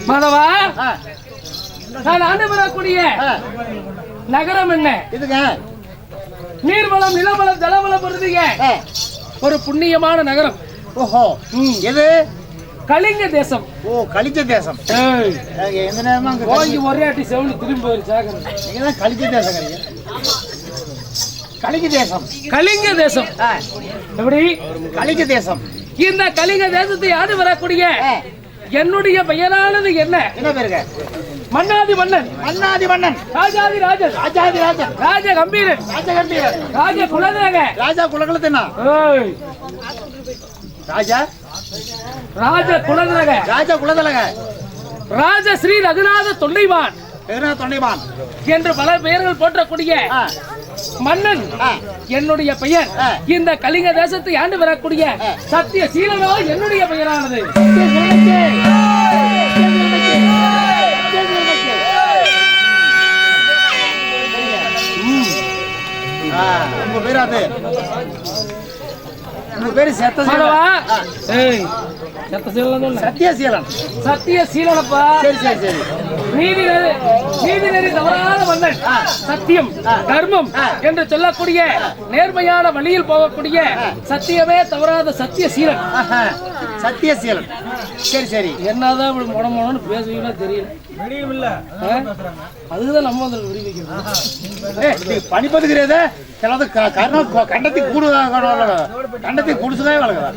மாதவா, நான் ஆண்டு வரக்கூடிய நகரம் என்ன? இதுங்க நீர்வளம், நிலவளம், ஜலவளம் வருதுங்க. ஒரு புண்ணியமான நகரம். ஓஹோ, எது? கலிங்க தேசம். ஓ, கலிங்க தேசம். எந்த நேரமா வாங்கி ஒரே ஆட்டி செவனு திரும்பி வருச்சாக. நீங்க தான் கலிங்க தேசம். கலிங்க தேசம், கலிங்க தேசம். எப்படி கலிங்க தேசம்? இந்த கலிங்க தேசத்தை ஆண்டு வரக்கூடிய என்னுடைய பெயரானது என்ன? என்ன பேருங்க? மன்னாதி மன்னன். மன்னாதி மன்னன். ராஜாதி ராஜன். ராஜாதி ராஜன். ராஜ கம்பீரன். ராஜ கம்பீரன். ராஜ குலதேக. ராஜா குலகுலத்தனா? ராஜா ராஜ குலதேக. ராஜ குலதலக. ராஜ ஸ்ரீ ரகுநாத தொண்டைமான். ரகுநாத தொண்டைமான் என்று பல பெயர்கள் போற்றக்கூடிய மன்னன் என்னுடைய பெயர். இந்த கலிங்க தேசத்தை ஆண்டு வரக்கூடிய சத்திய சீலனோ என்னுடைய பெயரானது. உங்க பேரு அது? உங்க பேரு சத்தியசீலன். சத்தியசீலனப்பா. சரி சரி சரி. நீதி நெறி தவறாத மன்னன். சத்தியம், தர்மம் என்று சொல்லக்கூடிய நேர்மையான வழியில் போகக்கூடிய சத்தியமே தவறாத சத்தியசீலன். சத்தியசீலன். சரி சரி. என்னதான் முடமோனு பேசுவீங்கன்னா தெரியல. அதுதான் நம்ம வந்து விடுவிக்கிறோம். பணிப்பதுக்கிறத சிலது கண்டத்தை கண்டத்தை குடிச்சுதான் வளர்க்குறா.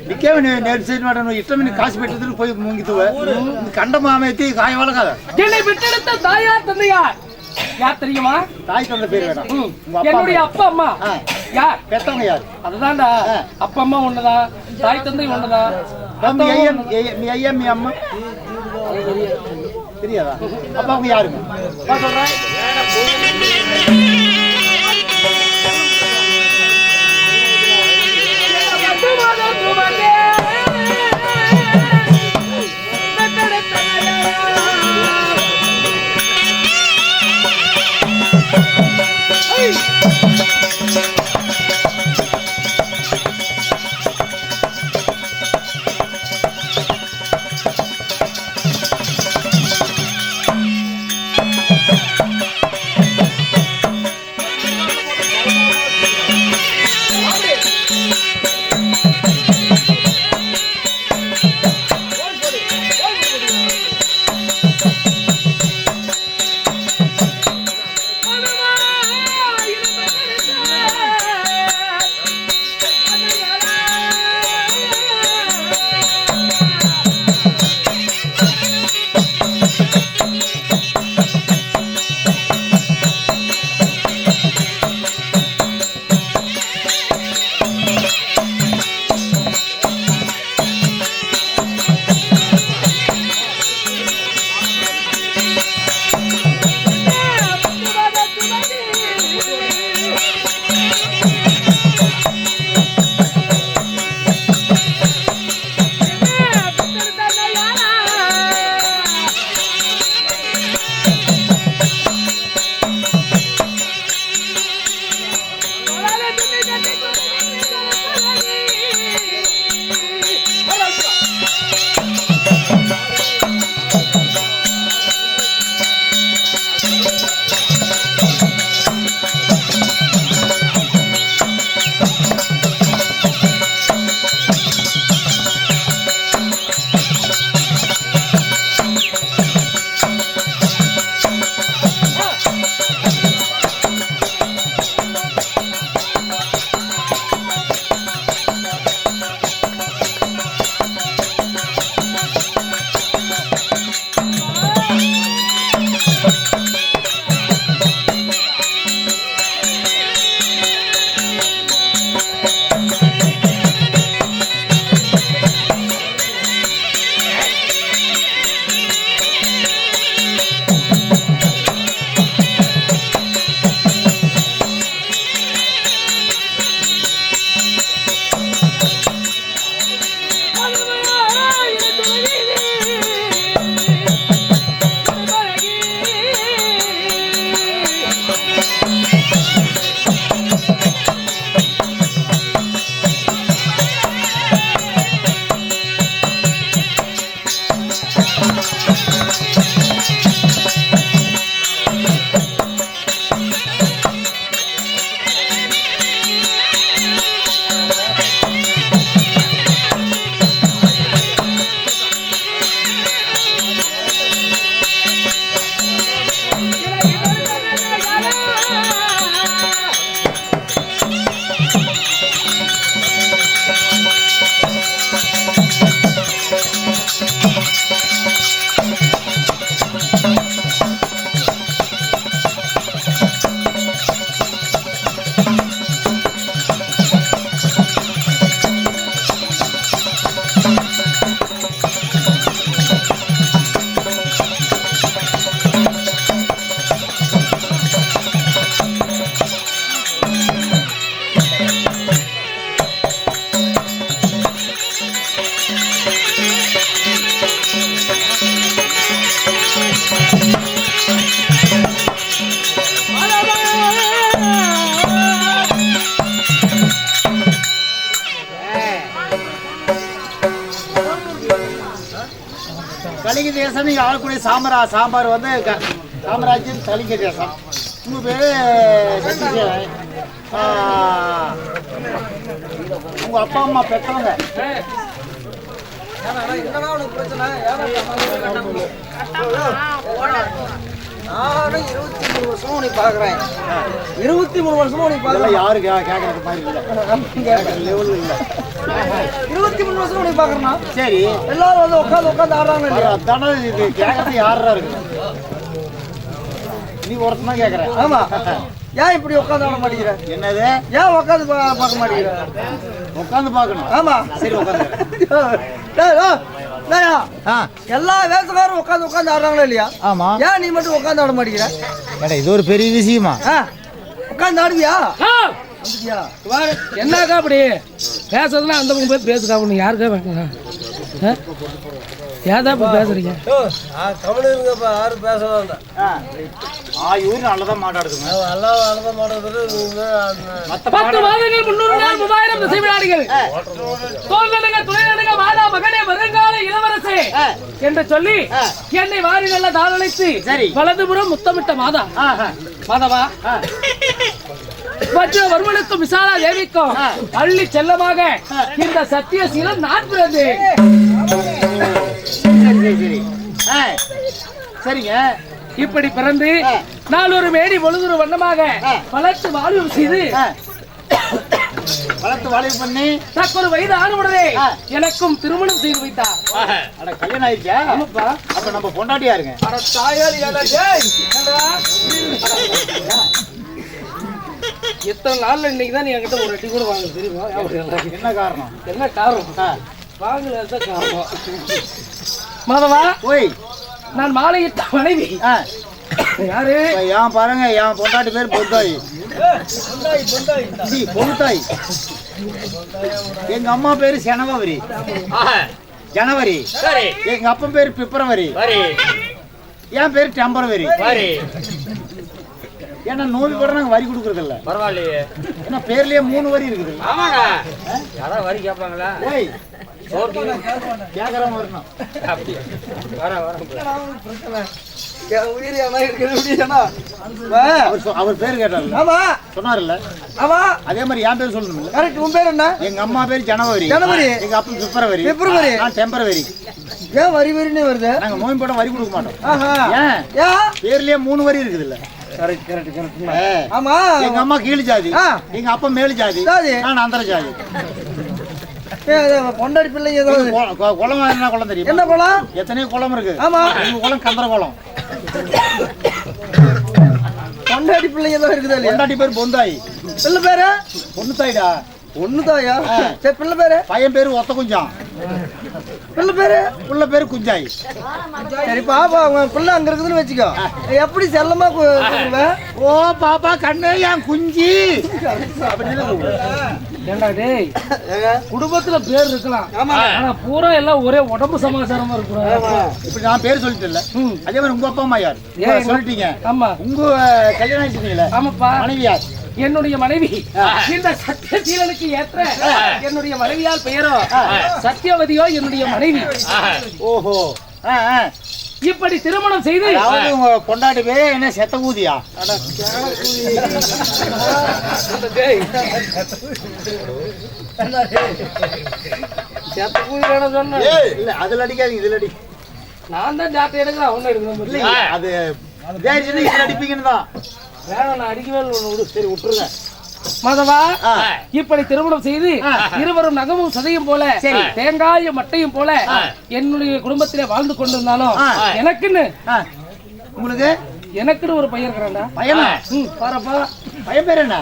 நிக்கவே நேற்று இஷ்டம் காசு பெற்றதுன்னு போய் முங்கித்துவேன். கண்ட மாமயத்தை காய வளர்க்காத. என்னை பெற்றெடுத்த தாயார் தந்தையார் யார் தெரியுமா? தாய் தந்தை பேர் வேணும். என்னுடைய அப்பா அம்மா யார்? பெத்தவங்க யார்? அதுதான்டா. அப்பா அம்மா ஒண்ணுதான், தாய் தந்தை ஒண்ணுதான். ஐயா மீ அம்மா தெரியாதா? அப்ப அவங்க யாருங்க சொல்றேன்? தேசம் நீங்க ஆளக்கூடிய சாம்பார் வந்து சாம்ராஜ்யம் கலிங்க தேசம். உங்க பேரு சத்தியசேலன். உங்க அப்பா அம்மா பெற்றவங்க நானும் 23 வருஷமா உனக்கு பாக்குறேன். 23 வருஷமா உனக்கு பாக்குறேன். யாரு கேட்கறது மாதிரி இல்ல, லெவல் இல்ல. 23 வருஷம் உனக்கு பாக்குறேன்னா சரி, எல்லாரும் வந்து உட்காந்து ஆடுறாங்க இல்லையா? அதானே இது கேட்கறது யாரா இருக்கு? நீ ஒருத்தனா கேக்குற. ஆமா. ஏன் இப்படி உட்காந்து ஆட மாட்டேங்கிற? என்னது? ஏன் உட்காந்து பார்க்க மாட்டேங்கிற? உட்காந்து பார்க்கணும். ஆமா. சரி உட்காந்து. எல்லா வேசக்காரும் உட்காந்து ஆடுறாங்களா இல்லையா? ஆமா. ஏன் நீ மட்டும் உட்காந்து ஆட மாட்டேங்கிற? இது ஒரு பெரிய விஷயமா? உட்காந்து ஆடுவியா? என்னக்கா அப்படி பேசுறதுன்னா அந்த பக்கம் போய் பேசுக்கா. ஒண்ணு யாருக்கா வேணும்? ஏதா இப்ப பேசுறீங்க? தமிழ் யாரும் பேச வேண்டாம். இவரு நல்லதான் மாட்டாடுதுங்க. நல்லதான் மாட்டாடுறது. 10 மாதங்கள் 300 நாள் 3000 திசை விளையாடுகள் தோல்நடுங்க துணைநடுங்க மாதா மகனே வருங்கால இளவரசே என்று சொல்லி என்னை வாரி நல்ல தாளனைத்து வலதுபுறம் முத்தமிட்ட மாதா. மாதவா வர்மனுக்கும் விசாலா தேவிக்கும் அள்ளி செல்லமாக இந்த சத்தியசீலம் நான் பிறந்து. சரிங்க. இப்படி பிறந்து நாளொரு மேடி பொழுதொரு வண்ணமாக வளர்த்து வாழ்வு செய்து பண்ணி தக்கொரு வயது ஆனவுடனே எனக்கும் திருமணம் செய்து வைத்தார். கல்யாணம் ஆயிடுச்சா? ஆமாப்பா. அப்ப நம்ம பொண்டாட்டியா இருங்க. எத்தனை நாள்ல இன்னைக்குதான் நீ என்கிட்ட ஒரு அடி கூட வாங்க தெரியுமா? என்ன காரணம்? என்ன காரணம்? வாங்கல காரணம். மாதவா, ஓய், நான் மாலையிட்ட மனைவி யாரு? ஏன் பாருங்க, என் பொண்டாட்டி பேர் பொந்தாய். பொந்தாய். எங்க அம்மா பேரு ஜனவரி. எங்க அப்பா பேரு பிப்ரவரி. என் பேரு டெம்பரவரி. ஏன்னா நோய் கூட நாங்க வரி கொடுக்கறது இல்ல. பரவாயில்லையே. ஏன்னா பேர்லயே 3 வரி இருக்குது. ஆமாங்க. யாராவது வரி கேட்பாங்களா? ஓய், கேக்குறவங்க வரணும். அவர் பேர் கேட்டாரு. ஆமா சொன்னார்ல. ஆமா. அதே மாதிரி என் பேர் சொல்லணும். கரெக்ட். உன் பேர் என்ன? எங்க அம்மா பேர் ஜனவரி. எங்க அப்பா பிப்ரவரி. நான் டெம்பரவரி. ஏன் வரி வரின்னு வருது? நாங்க நோய் போட வரி கொடுக்க மாட்டோம். ஏன் பேர்லயே 3 வரி இருக்குது இல்ல. Correct correct correct. ஆமா. எங்க அம்மா கீழ் ஜாதி, எங்க அப்பா மேல் ஜாதி, நான் அந்தர ஜாதி. பொண்டாடி பிள்ளைங்க ஏதாவது குளம் என்ன குளம் தெரியும்? என்ன குளம்? எத்தனையோ குளம் இருக்கு. ஆமா. எங்க குளம் கந்தர குளம். பொண்டாடி பிள்ளைங்க ஏதாவது இருக்குதா இல்லையா? பொண்டாட்டி பேர் பொந்தாய். பிள்ளை பேரு? பொண்ணு தாய்டா. பொண்ணு தாயா? சரி, பிள்ளை பேரு? பையன் பேரு ஒத்த குஞ்சான். பிள்ளை பேரு? புள்ள பேரு குஞ்சாய். சரி பாப்பா, பிள்ளை அங்க இருக்குதுன்னு வச்சுக்கோ. எப்படி செல்லமா கூப்பிடுவேன்? ஓ பாப்பா கண்ணு என் குஞ்சி அப்படின்னு. ஏண்டா டேய், குடும்பத்துல பேர் இருக்கலாம், ஆனா பூரா எல்லாம் ஒரே உடம்பு சமாச்சாரமா இருக்கும். இப்படி நான் பேர் சொல்லிட்டேன்ல, அதே மாதிரி உங்க அப்பா அம்மா யார் சொல்லிட்டீங்க? ஆமா. உங்க கல்யாணம் ஆயிடுச்சுங்களா? ஆமாப்பா. மனைவி யார்? என்னுடைய மனைவி. இந்த சத்தியசீலனுக்கு ஏற்ற என்னுடைய மனைவியால் பெயரோ சத்தியவதியோ என்னுடைய மனைவி. ஓஹோ. இப்படி திருமணம் செய்து உங்க கொண்டாடி பேரு என்ன செத்த ஊதியா? இல்ல அதுல அடிக்காதீங்க, இதுல அடி. நான் தான் ஜாத்தை எடுக்கிறேன், ஒண்ணு எடுக்கிறேன். அது இதுல அடிப்பீங்கன்னு தான். வேணாம், நான் அடிக்கவே இல்லை. சரி விட்டுருங்க. மாதவா, இப்படி திருமணம் செய்து இருவரும் நகமும் சதையும் போல தேங்காயும் மட்டையும் போல என்னுடைய குடும்பத்திலே வாழ்ந்து கொண்டிருந்தாலும் எனக்குன்னு உங்களுக்கு எனக்குன்னு ஒரு பையன் இருக்கிறான்டா. பையனா? பாருப்பா, பையன் பேர் என்ன?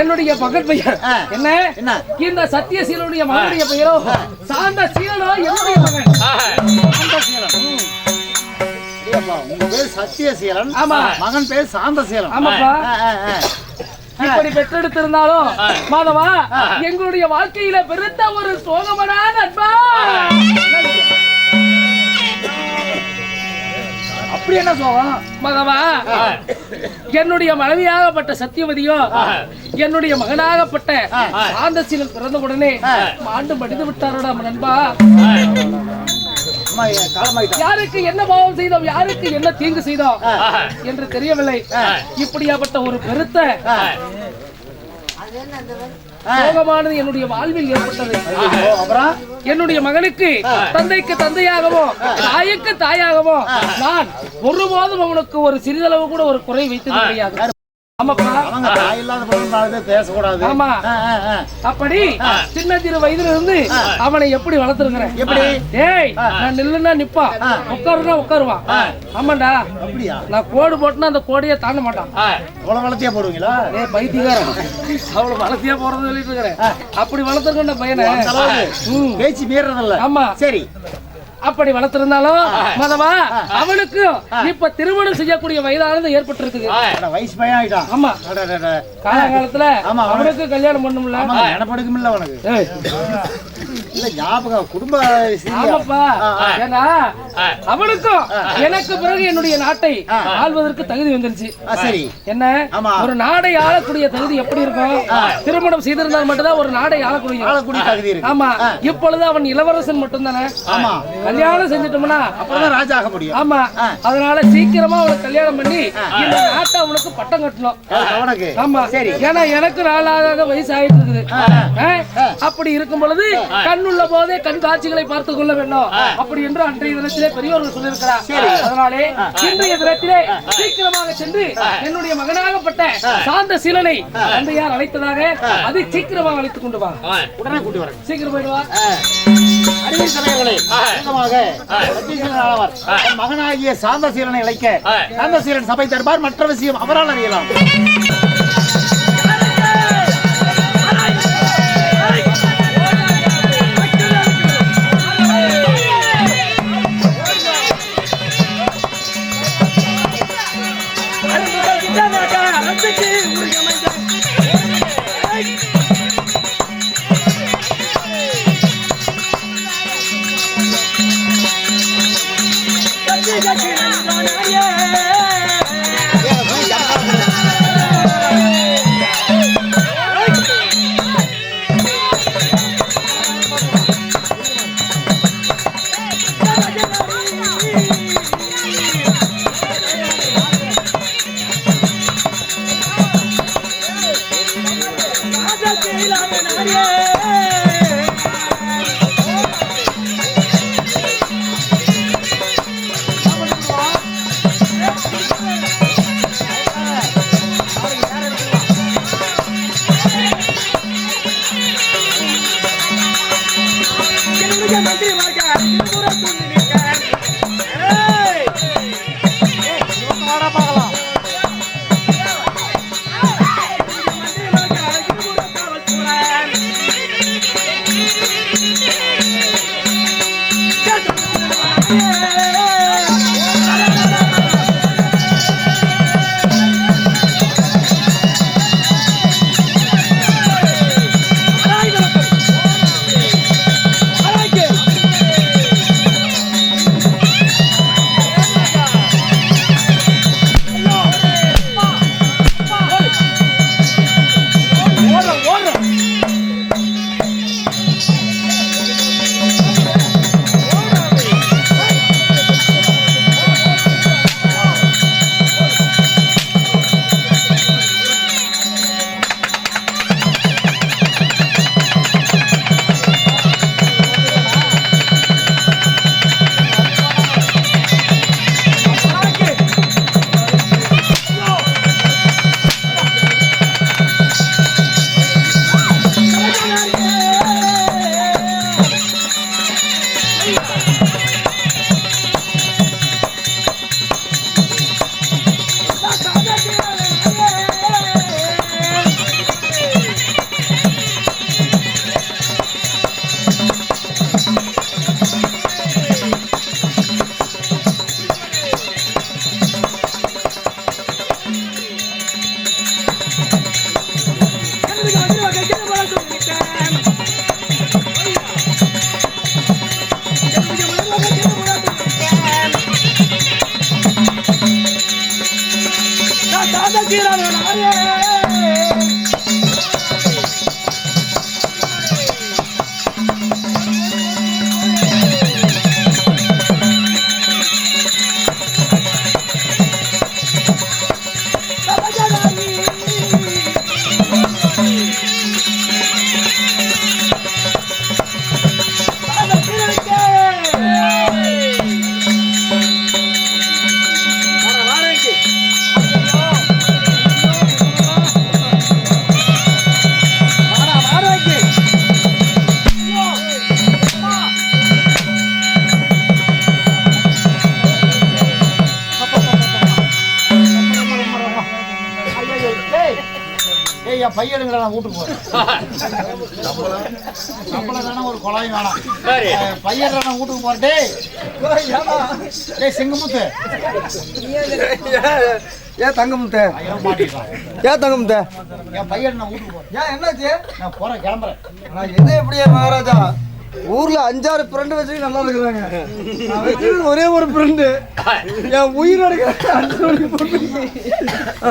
என்னுடைய பகத் பையன். என்ன என்ன? இந்த சத்தியசீலனுடைய மகனுடைய பெயரோ சாந்த சீலனோ என்னுடைய மகன் சாந்த சீலன். உங்க பேர் சத்தியசீலன், மகன் பேர் சாந்தசீலன். ஆமாப்பா. இப்படி பெற்றெடுத்திருந்தாலும் மாதவா, எங்களுடைய வாழ்க்கையில பெருத்த ஒரு சோகமான நண்பா. அப்படி என்ன சோகம் மாதவா? என்னுடைய மனைவியாகப்பட்ட சத்தியவதியோ என்னுடைய மகனாகப்பட்ட சாந்தசீலன் பிறந்த உடனே மாண்டு மடிந்து விட்டாரோட நண்பா. காலமாயிட்டான். யாருக்கு என்ன பாவம் செய்தோம், யாருக்கு என்ன தீங்கு செய்தோம் என்று தெரியவில்லை. இப்படியாப்பட்ட ஒரு பெருத்த சோகமானது என்னுடைய வாழ்வில் ஏற்பட்டது. அப்புறம் என்னுடைய மகனுக்கு தந்தைக்கு தந்தையாகவோ தாய்க்கு தாயாகவோ நான் ஒருபோதும் அவனுக்கு ஒரு சிறிதளவு கூட ஒரு குறை வைத்தது கிடையாது. ஆமாப்பா, அவங்க தாய் இல்லாத பொண்ணு பேசக்கூடாது. ஆமா, அப்படி சின்ன சிறு வயதுல இருந்து அவனை எப்படி வளர்த்துருக்கிறேன். எப்படி? ஏய், நான் நில்லுன்னா நிப்பா, உட்காருன்னா உட்காருவான். ஆமாண்டா, அப்படியா? நான் கோடு போட்டுனா அந்த கோடையே தாண்ட மாட்டான். அவ்வளவு வளர்த்தியா போடுவீங்களா? ஏ பைத்தியக்காரன், அவ்வளவு வளர்த்தியா போறது சொல்லிட்டு இருக்கிறேன். அப்படி வளர்த்துருக்கேன் பையனை, பேச்சு மீறதில்ல. ஆமா, சரி. அப்படி வளர்த்திருந்தாலும் மதவா அவனுக்கு இப்ப திருமணம் செய்யக்கூடிய வயதானது ஏற்பட்டிருக்குது. வயசு பையன் ஆயிட்டான். ஆமா, காலகாலத்துல அவனுக்கு கல்யாணம் பண்ணும்ல, நினைப்படுக்குமில்ல அவனுக்கு. இல்ல ஞாபகம் குடும்ப. ஆமாப்பா, ஏன்னா அவனுக்கும் எனக்கு பிறகு என்னுடைய நாட்டை ஆள்வதற்கு தகுதி வந்துருச்சு. சரி, என்ன ஒரு நாடை ஆளக்கூடிய தகுதி எப்படி இருக்கும்? திருமணம் செய்திருந்தால் மட்டும்தான் ஒரு நாடை ஆளக்கூடிய தகுதி இருக்கு. ஆமா, இப்பொழுது அவன் இளவரசன் மட்டும் தானே. ஆமா, கல்யாணம் செஞ்சுட்டோம்னா அப்பதான் ராஜா ஆக முடியும். ஆமா, அதனால சீக்கிரமா அவனுக்கு கல்யாணம் பண்ணி இந்த நாட்டை அவனுக்கு பட்டம் கட்டணும். அவனுக்கு ஆமா, சரி. ஏன்னா எனக்கு நாளாக வயசு ஆயிட்டு இருக்குது. அப்படி இருக்கும் பொழுது கண்ணுள்ள போதே கண் காட்சிகளை பார்த்துக் கொள்ள வேண்டும் அப்படி என்று அன்றைய தினத்திலே பெரியவர்கள் சொல்லியிருக்கிறார். அதனாலே இன்றைய தினத்திலே சீக்கிரமாக சென்று என்னுடைய மகனாகப்பட்ட சாந்த சீலனை தந்தையார் அழைத்ததாக அது சீக்கிரமாக அழைத்துக் கொண்டு வா. உடனே கூட்டி வரேன். சீக்கிரம் போயிட்டு வா. மகனாகிய சாந்தசீலனை அழைக்க சாந்தசீலன் சபை தருவார். மற்ற விஷயம் அவரால் அறியலாம். பையனுங்களை நான் வீட்டுக்கு போறேன். சம்பளம் வேணாம், ஒரு குழாய் வேணாம். பையன் நான் வீட்டுக்கு போறேன். டேய் சிங்கமுத்து, ஏன் தங்கமுத்த ஏன் தங்கமுத்த என் பையன் நான் வீட்டுக்கு போறேன். ஏன் என்னாச்சு? நான் போறேன், கிளம்புறேன். நான் எது எப்படியே மகாராஜா ஊர்ல 5-6 ஃப்ரெண்டு வச்சு நல்லா இருக்கிறாங்க. நான் வச்சிருக்க ஒரே ஒரு ஃப்ரெண்டு என் உயிர்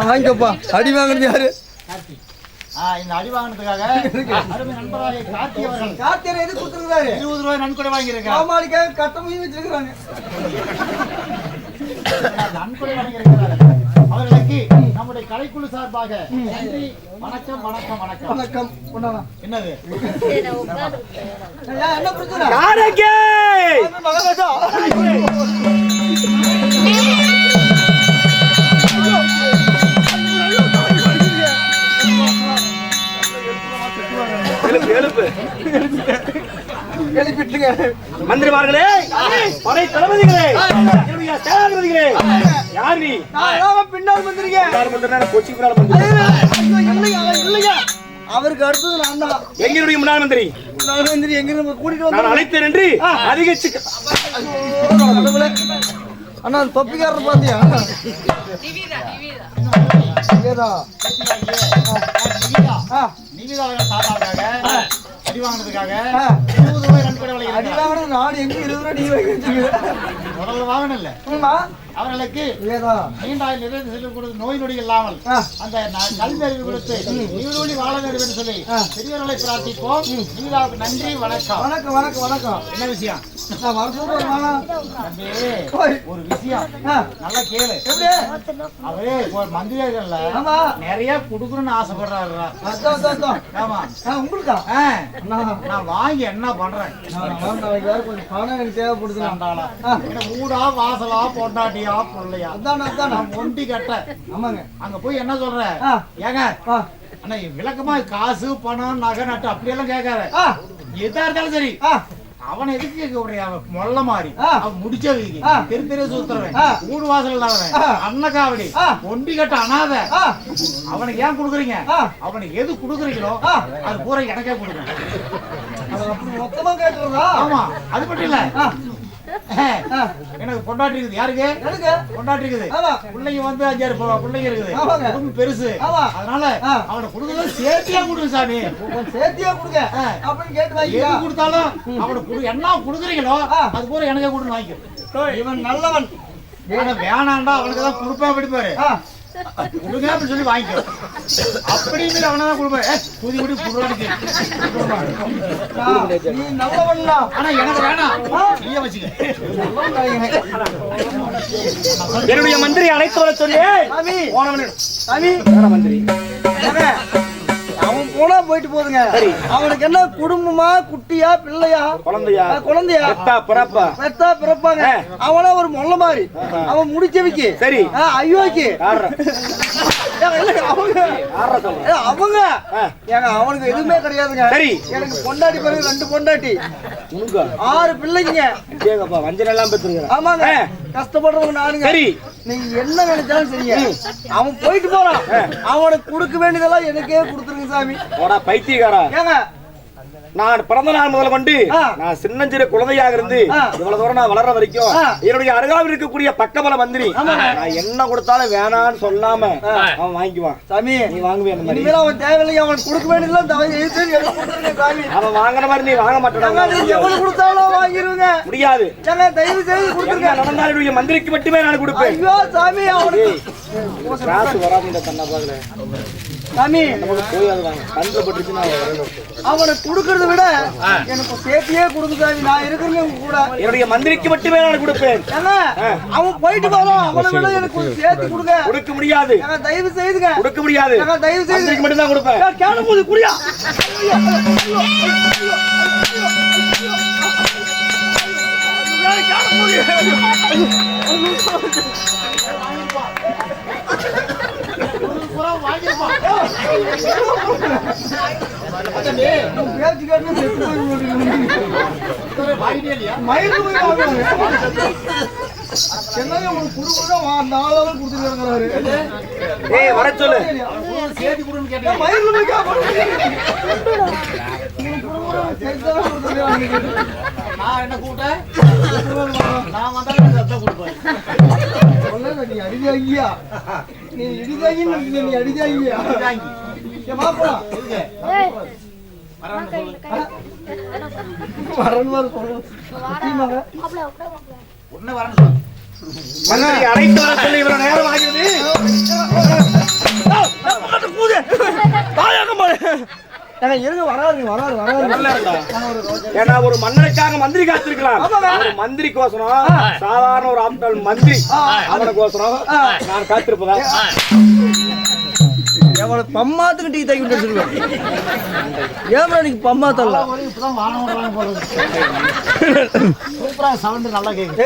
வாங்கிக்கப்பா. அடி வாங்குறது யாரு? இந்த அடி வாங்கினதுக்காக அருமை நண்பராக கார்த்தி அவர்கள் கார்த்தியர் எது கொடுத்துருக்காரு? 20 ரூபாய் நன்கொடை வாங்கியிருக்காங்க. காமாளிக்காக கட்டமையும் வச்சிருக்கிறாங்க. நன்கொடை வாங்கியிருக்கிறார். அவர்களுக்கு நம்முடைய கலைக்குழு சார்பாக நன்றி, வணக்கம் வணக்கம் வணக்கம் வணக்கம். என்னது என்ன பிரச்சனை? மகாராஜா எழுப்பிட்டுங்க. மந்திரிமார்களே, படை தளபதிகளே, சேனாதிபதிகளே, யார் நீ? பின்னால் வந்திருக்கேன். அவருக்கு அடுத்தது நான் தான். எங்களுடைய முன்னாள் மந்திரி எங்க கூட்டிட்டு நான் அழைத்தேன் என்று அதிக அண்ணா தொப்பிக்காரர் பாத்தியா? அடி வாங்கினதுக்காக 20 ரூபாய் நன்கொடை அடி வாங்கின நாடு எங்க 20 ரூபாய் நீ வாங்கிட்டு முதல்ல வாங்கணும் இல்ல அவர்களுக்கு நீண்ட ஆயுள் நிறைந்து செல்லக்கூடிய நோய் நொடி இல்லாமல் அந்த கல்வி அறிவு கொடுத்து நீடோடி வாழ வேண்டும் என்று சொல்லி பெரியவர்களை பிரார்த்திப்போம். நீதாவுக்கு நன்றி, வணக்கம். வணக்கம் வணக்கம் வணக்கம். என்ன விஷயம்? ஒரு ஒரு விஷயம் நல்லா கேளு. அவரே மந்திரிகள்ல நிறைய குடுக்கணும்னு ஆசைப்படுறாரு. ஆமா, உங்களுக்கா? நான் வாங்கி என்ன பண்றேன்? வேற கொஞ்சம் பணம் எனக்கு தேவைப்படுது. மூடா வாசலா பொண்டாட்டியா பிள்ளையா நான் ஒண்டி கட்ட. ஆமாங்க. அங்க போய் என்ன சொல்ற? ஏங்க அண்ணா விளக்கமா காசு பணம் நகை நட்டு அப்படியெல்லாம் கேட்காத. எதா இருந்தாலும் சரி அவனை எதுக்கு கேட்க? மொல்ல மாதிரி அவன் முடிச்ச வைக்கி தெரு தெரு சுத்துறவன், ஊடு வாசல் அண்ணக்காவடி ஒண்டி கட்ட அனாத. அவனுக்கு ஏன் கொடுக்குறீங்க? அவனுக்கு எது கொடுக்குறீங்களோ அது பூரா எனக்கே கொடுங்க. மொத்தமா கேட்கறதா? ஆமா, அது மட்டும் இல்ல, எனக்கு பொண்டாட்டி இருக்குது. யாருக்கு? பொண்டாட்டி இருக்குது. பிள்ளைங்க வந்து 5-6 பிள்ளைங்க இருக்குது. குடும்பம் பெருசு. அதனால அவனை கொடுக்கறது சேர்த்தியா கொடுங்க சாமி. சேர்த்தியா கொடுங்க அப்படின்னு கேட்டு எது கொடுத்தாலும் அவனுக்கு என்ன கொடுக்குறீங்களோ அது பூரா எனக்கே கொடுன்னு வாங்கிக்கோ. இவன் நல்லவன். வேணாண்டா அவனுக்கு தான் கொடுப்பா பிடிப்பாரு. கொடுங்க அப்படின்னு சொல்லி வாங்கிக்கோ. அப்படின்னு அவனதான் கொடுப்பேன். புதி குடி புடுவாடிக்கு நீ நல்லவன்டா. ஆனா எனக்கு வேணாம், நீயே வச்சுக்க. என்னுடைய மந்திரி அழைத்து வர சொல்லி மந்திரி அவன் போனா போயிட்டு போதுங்க. அவனுக்கு என்ன குடும்பமா, குட்டியா, பிள்ளையா, குழந்தையா, பெத்தா பிறப்பாங்க. அவனா ஒரு மொல்ல மாதிரி. அவன் முடிச்சவிக்கு சரி ஐயோக்கு அவங்க அவனுக்கு எதுவுமே கிடையாதுங்க. எனக்கு பொண்டாட்டி பிறகு 2 பொண்டாட்டி, 6 பிள்ளைங்க. வஞ்சனை எல்லாம் பெற்றுங்க. ஆமாங்க, கஷ்டப்படுறவங்க நானுங்க. நீங்க என்ன நினைச்சாலும் சரிங்க. அவன் போயிட்டு போறான். அவனுக்கு கொடுக்க வேண்டியதெல்லாம் எனக்கே கொடுத்துருங்க சாமி. பைத்தியக்காரா, ஏங்க நான் பிறந்த நாள் முதல் கொண்டு நான் சின்னஞ்சிறு குழந்தையாக இருந்து இவ்வளவு தூரம் நான் வளர்ற வரைக்கும் என்னுடைய அருகாவில் இருக்கக்கூடிய பக்கபல மந்திரி நான் என்ன கொடுத்தாலும் வேணான்னு சொல்லாம அவன் வாங்கிக்குவான். சாமி நீ வாங்குவேன். அவன் தேவையில்லை. அவனுக்கு கொடுக்க வேண்டியதெல்லாம் அவன் வாங்குற மாதிரி நீ வாங்க மாட்டேன். எவ்வளவு கொடுத்தாலும் வாங்கிருங்க. முடியாது. தயவு செய்து கொடுத்துருங்க. நடந்தாலுடைய மந்திரிக்கு மட்டுமே நான் கொடுப்பேன். ஐயோ சாமி, காசு வராது இந்த கண்ணா பாக்கல சாமி. போய் அது வாங்க கண்ணில் பட்டுச்சு. அவனுக்கு கொடுக்கறத விட எனக்கு சேர்த்தியே கொடுங்க சாமி. நான் இருக்கிறேங்க கூட. என்னுடைய மந்திரிக்கு மட்டுமே நான் கொடுப்பேன். அவன் போயிட்டு போறான். அவனை விட எனக்கு சேர்த்து கொடுங்க. கொடுக்க முடியாது. தயவு செய்துங்க. கொடுக்க முடியாது. தயவு செய்து மட்டும் தான் கொடுப்பேன். கேளும் போது குடியா. வாங்கிட்டே இல்லையா? மயிலுக்கு போய் வாங்குவாங்க. என்னங்க உங்களுக்கு குடுக்குறதா அந்த ஆளாவே கொடுத்துருக்காரு. ஏய் வர சொல்லு. சேர்த்து கொடுன்னு கேட்டேன். மயிலுக்கு போய் கேட்பாங்க. நான் என்ன கூப்பிட்டேன்? நான் வந்தாலும் சத்தம் கொடுப்பேன். நீ அடிதாங்கியா? நீ இடிதாங்கின்னு நீ அடிதாங்கியா? ஏன் மாப்பிளா? வரணும் சொல்லு. சத்தியமாக உடனே வரணும் சொல்லு. மந்திரி அழைத்து வர சொல்லி இவ்வளவு நேரம் ஆகியது. இருங்க வராது. ஏன்னா ஒரு மன்னனுக்காக மந்திரி காத்திருக்கலாம். ஒரு மந்திரிக்கோசரம் சாதாரண ஒரு ஆப்டல் மந்திரி அவனுக்கோசரம் நான் காத்திருப்பதா? எவ்வளவு பம்மாத்துக்கு டீ தைக்க விட்டு சொல்லுவேன். ஏன் நீங்க பம்மா தரலாம்? இப்பதான் வானம் விடுறாங்க போல. சூப்பரா சவுண்ட் நல்லா கேக்குது.